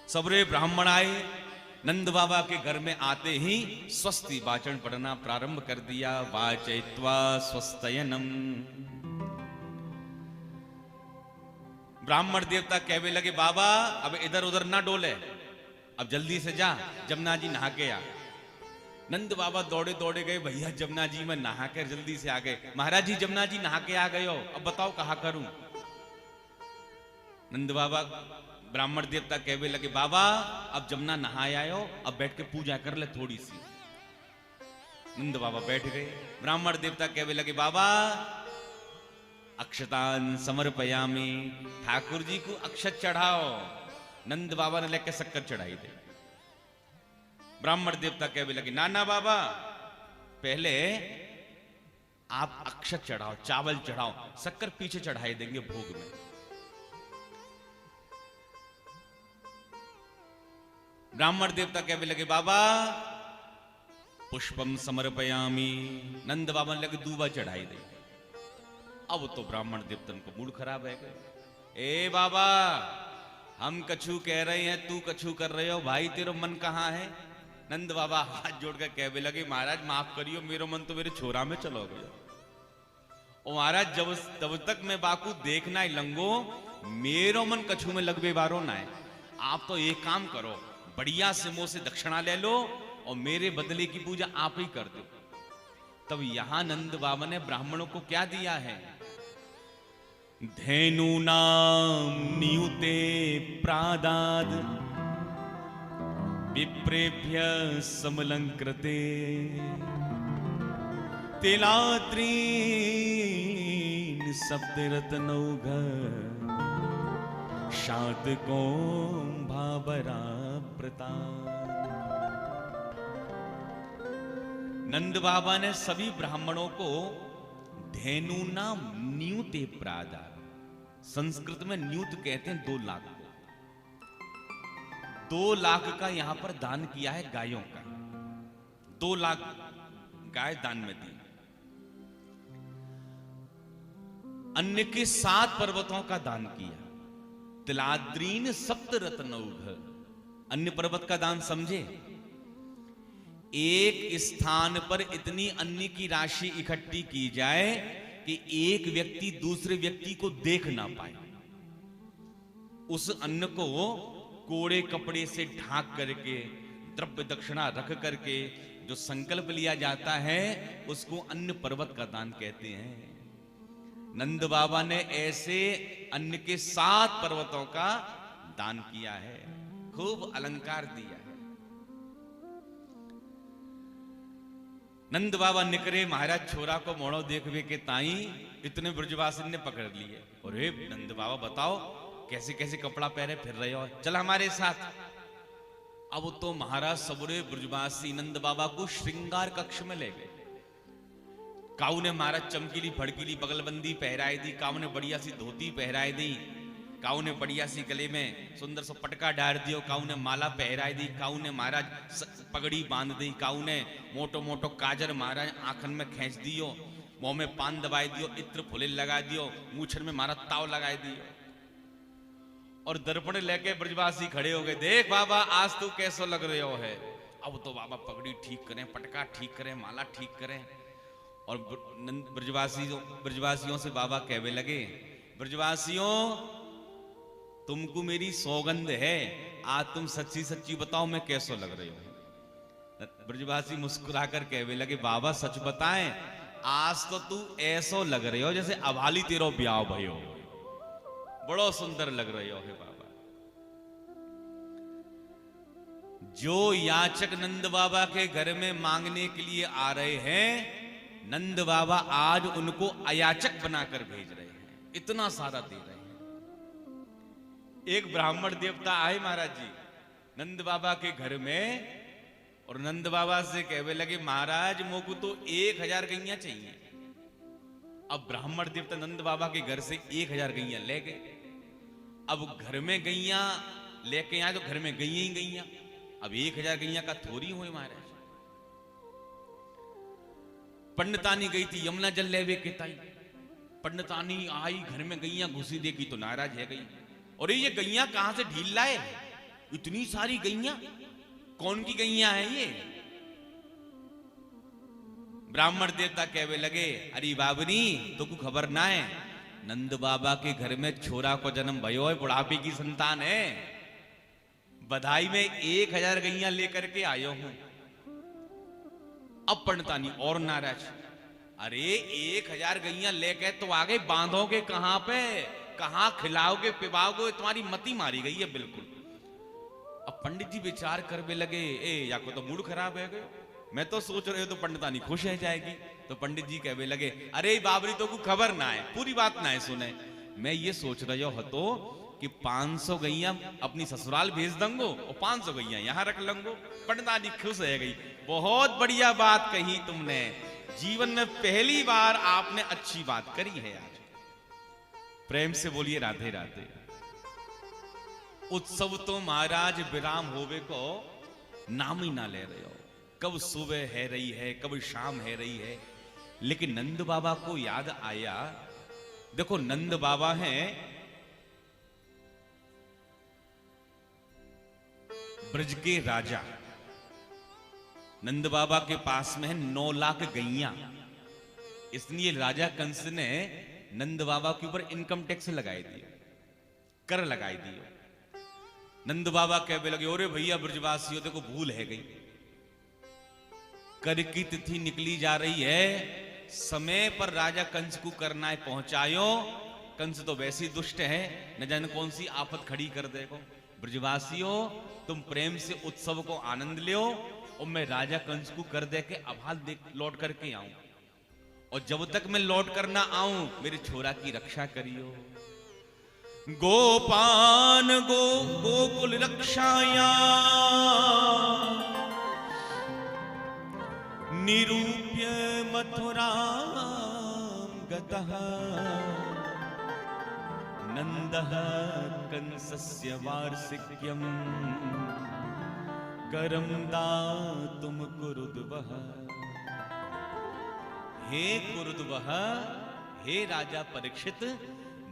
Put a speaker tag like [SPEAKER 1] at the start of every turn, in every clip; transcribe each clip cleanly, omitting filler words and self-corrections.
[SPEAKER 1] सबरे ब्राह्मण आए। नंद बाबा के घर में आते ही स्वस्ति वाचन पढ़ना प्रारंभ कर दिया। वाचयित्वा स्वस्तयनम। ब्राह्मण देवता कहने लगे, बाबा अब इधर उधर ना डोले, अब जल्दी से जा, जमुना जी नहा के आ। नंद बाबा दौड़े दौड़े गए, भैया जमुना जी में नहा कर जल्दी से आ गए। महाराज जी जमुना जी नहा के आ गए हो, अब बताओ कहा करूं। नंद बाबा ब्राह्मण देवता कहने लगे, बाबा अब जमुना नहा आए हो, अब बैठ के पूजा कर ले थोड़ी सी। नंद बाबा बैठ गए। ब्राह्मण देवता कहने लगे, बाबा अक्षतान समर्पयामि, ठाकुर जी को अक्षत चढ़ाओ। नंद बाबा ने लेकर शक्कर चढ़ाई दे। ब्राह्मण देवता कहने लगे, नाना बाबा पहले आप अक्षत चढ़ाओ, चावल चढ़ाओ, शक्कर पीछे चढ़ाई देंगे भोग में। ब्राह्मण देवता कहने लगे, बाबा पुष्पम समर्पयामि। नंद बाबा ने लगे दूबा चढ़ाई दे। अब तो ब्राह्मण देवतन को मूड खराब है। ए बाबा हम कछु कह रहे हैं, तू कछु कर रहे हो, भाई तेरा मन कहाँ है। नंद बाबा हाथ जोड़कर कहने लगे, महाराज माफ करियो, मेरा मन तो मेरे छोरा में चलो गया। और महाराज जब तक मैं बाकू देखना ही लंगो, मेरो मन कछु में लगवे बारो ना है। आप तो एक काम करो, बढ़िया से मुंह से दक्षिणा ले लो और मेरे बदले की पूजा आप ही कर दो। तब यहां नंद बाबा ने ब्राह्मणों को क्या दिया है, धेनु नाम नियुते प्रादाद विप्रेभ्य समलंकृते तिलात्रीन सप्तरत्नौघ शातको भाबरा प्रताप। नंद बाबा ने सभी ब्राह्मणों को धेनु नाम न्यूते प्रादा, संस्कृत में न्यूत कहते हैं 2 लाख को, 2 लाख का यहां पर दान किया है गायों का। 2 लाख गाय दान में दी। अन्य के 7 पर्वतों का दान किया। तिलाद्रीन सप्त रत्नौघ, अन्य पर्वत का दान समझे। एक स्थान पर इतनी अन्न की राशि इकट्ठी की जाए कि एक व्यक्ति दूसरे व्यक्ति को देख ना पाए। उस अन्न को कोड़े कपड़े से ढांक करके, द्रव्य दक्षिणा रख करके जो संकल्प लिया जाता है उसको अन्न पर्वत का दान कहते हैं। नंद बाबा ने ऐसे अन्न के 7 पर्वतों का दान किया है, खूब अलंकार दिया है। नंद बाबा निकरे, महाराज छोरा को मोड़ो देखवे के ताई इतने ब्रजवासी ने पकड़ लिए। और नंद बाबा बताओ कैसे कैसे कपड़ा पहने फिर रहे हो, चल हमारे साथ। अब तो महाराज सबरे ब्रजवासी नंद बाबा को श्रृंगार कक्ष में ले गए। काऊ ने महाराज चमकीली फड़कीली बगलबंदी पहराई दी, काऊ ने बढ़िया सी धोती पहराई दी, काऊ ने बढ़िया सी गले में सुंदर सा पटका डाल दियो, काऊ ने माला पहराई दी, काऊ ने महाराज पगड़ी बांध दी, काऊ ने मोटो मोटो काजर महाराज आंखन में खींच दियो, मुंह में पान दबाई दियो, इत्र फुले लगा दियो, मूछन में महाराज ताव लगाई दियो। और दर्पण लेके ब्रजवासी खड़े हो गए, देख बाबा आज तू कैसो लग रहे हो है। अब तो बाबा पगड़ी ठीक करें, पटका ठीक करें, माला ठीक करें। और ब्रजवासियों से बाबा कहने लगे, ब्रजवासियों तुमको मेरी सौगंध है, आज तुम सच्ची सच्ची बताओ मैं कैसो लग रही हूं। ब्रजवासी मुस्कुराकर कहने लगे, बाबा सच बताएं, आज तो तू ऐसो लग रहे हो जैसे अभाली तेरो ब्याह भयो, बड़ो सुंदर लग रहे हो है बाबा। जो याचक नंद बाबा के घर में मांगने के लिए आ रहे हैं, नंद बाबा आज उनको अयाचक बनाकर भेज रहे हैं, इतना सारा दे रहे हैं। एक ब्राह्मण देवता आए महाराज जी नंद बाबा के घर में, और नंद बाबा से कहने लगे, महाराज मोको तो 1000 गैया चाहिए। अब ब्राह्मण देवता नंद बाबा के घर से 1000 गैया ले गए। अब घर में गैया लेके आए तो घर में गैया ही गैया। अब 1000 गैया का थोड़ी हुए महाराज। पंडितानी गई थी यमुना जल लेवे के ताई, पंडितानी आई घर में गैया घुसी देखी तो नाराज है गई, और ये गैया कहां से ढील लाए, इतनी सारी गैया, कौन की गैया है ये? ब्राह्मण देवता कहवे लगे, अरे बाबरी तो को खबर ना है, नंद बाबा के घर में छोरा को जन्म भयो है, बुढ़ापे की संतान है, बधाई में 1000 गैया लेकर के आयो हूं। अब पंडितानी और नाराज, अरे 1000 गैया लेके तो आगे बांधोगे कहां पे, कहां खिलाओगे पिबाओगे, तुम्हारी मती मारी गई है बिल्कुल। अब पंडित जी विचार करने लगे, या को तो मूड खराब है गए, मैं तो सोच रहे हो तो पंडितानी खुश है जाएगी। तो पंडित जी कहवे लगे, अरे बाबरी तो को खबर ना है, पूरी बात ना है सुने, मैं ये सोच रहे हो तो कि 500 गैया अपनी ससुराल भेज दूंगो और 500 गैया यहां रख लूंगो। पंडितानी खुश है गई, बहुत बढ़िया बात कही तुमने, जीवन में पहली बार आपने अच्छी बात करी है आज। प्रेम से बोलिए राधे राधे। उत्सव तो महाराज विराम होवे को नाम ही ना ले रहे हो, कब सुबह है रही है, कब शाम है रही है, लेकिन नंद बाबा को याद आया। देखो नंद बाबा हैं ब्रज के राजा, नंद बाबा के पास में है 9 लाख गैया, इसलिए राजा कंस ने नंद बाबा के ऊपर इनकम टैक्स लगाई दिया, कर लगाई दिया। नंद बाबा कहने लगे, अरे भैया ब्रजवासियों देखो भूल है गई, कर की तिथि निकली जा रही है, समय पर राजा कंस को करना है पहुंचायो, कंस तो वैसे ही दुष्ट है, न जाने कौन सी आफत खड़ी कर देगो। ब्रजवासियों तुम प्रेम से उत्सव को आनंद लो, और मैं राजा कंस को कर दे के अभाल देख लौट करके आऊं, और जब तक मैं लौट कर ना आऊं मेरे छोरा की रक्षा करियो। गोपान गोकुल रक्षाया निरूप्य मथुरा गतः नंदः कंसस्य वार्षिक्यम् करम दातुम कुरुद्वः। हे कुरुद्वः, हे राजा परीक्षित,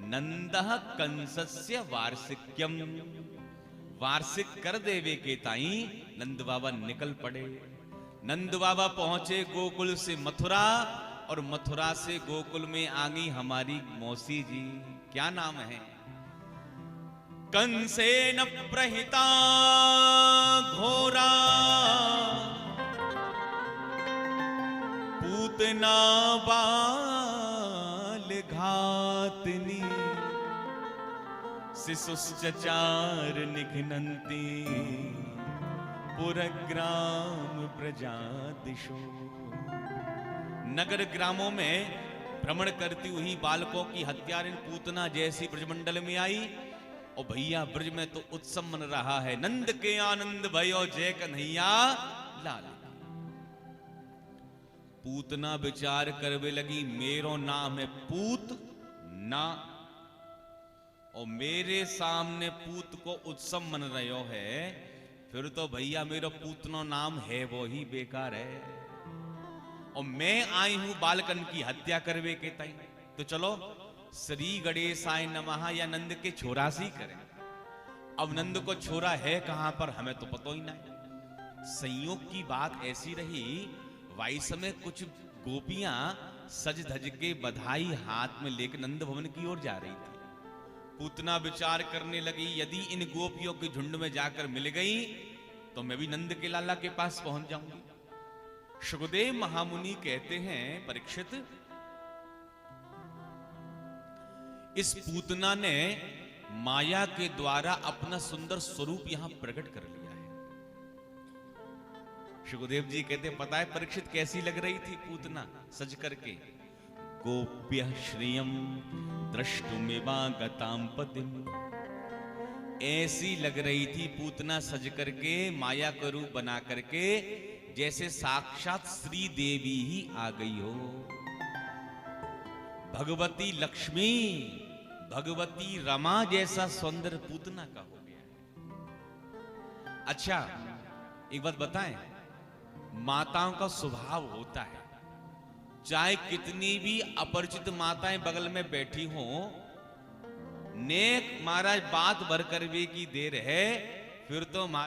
[SPEAKER 1] नंदः कंसस्य वार्षिक्यम, वार्षिक कर देवे के ताई नंद बाबा निकल पड़े। नंद बाबा पहुंचे गोकुल से मथुरा, और मथुरा से गोकुल में आ गई हमारी मौसी जी, क्या नाम है? कंसेन प्रहिता घोरा पूतना बाल घातनी शिशुश्चचार निघ्नन्ति पुरग्राम प्रजादिशो। नगर ग्रामों में भ्रमण करती हुई बालकों की हत्या पूतना जैसी ब्रजमंडल में आई, और भैया ब्रज में तो उत्सव मन रहा है, नंद के आनंद भयो जय कन्हैया लाल। पूतना विचार करवे लगी, मेरो नाम है पूत ना, और मेरे सामने पूत को उत्सव मन रहो है, फिर तो भैया मेरा पूतनो नाम है वो ही बेकार है, और मैं आई हूं बालकन की हत्या करवे के ताई, तो चलो श्री गणेशाय नमः या नंद के छोरा से ही करें। अब नंद को छोरा है कहां पर हमें तो पता ही नहीं। संयोग की बात ऐसी रही, वाई समय कुछ गोपियां सज धज के बधाई हाथ में लेकर नंद भवन की ओर जा रही थी। पूतना विचार करने लगी, यदि इन गोपियों के झुंड में जाकर मिल गई तो मैं भी नंद के लाला के पास पहुंच जाऊंगी। सुखदेव महामुनि कहते हैं, परीक्षित इस पूतना ने माया के द्वारा अपना सुंदर स्वरूप यहां प्रकट कर लिया है। सुखदेव जी कहते, पता है परीक्षित कैसी लग रही थी पूतना सज करके? गोप्य श्रियम द्रष्टुमिवागतां पतिम, ऐसी लग रही थी पूतना सज करके, माया का रूप बना करके, जैसे साक्षात श्री देवी ही आ गई हो। भगवती लक्ष्मी, भगवती रमा जैसा सौंदर्य पूतना का हो गया। अच्छा एक बात बताएं, माताओं का स्वभाव होता है, चाहे कितनी भी अपरिचित माताएं बगल में बैठी हों, नेक महाराज बात भर कर भी की देर है, फिर तो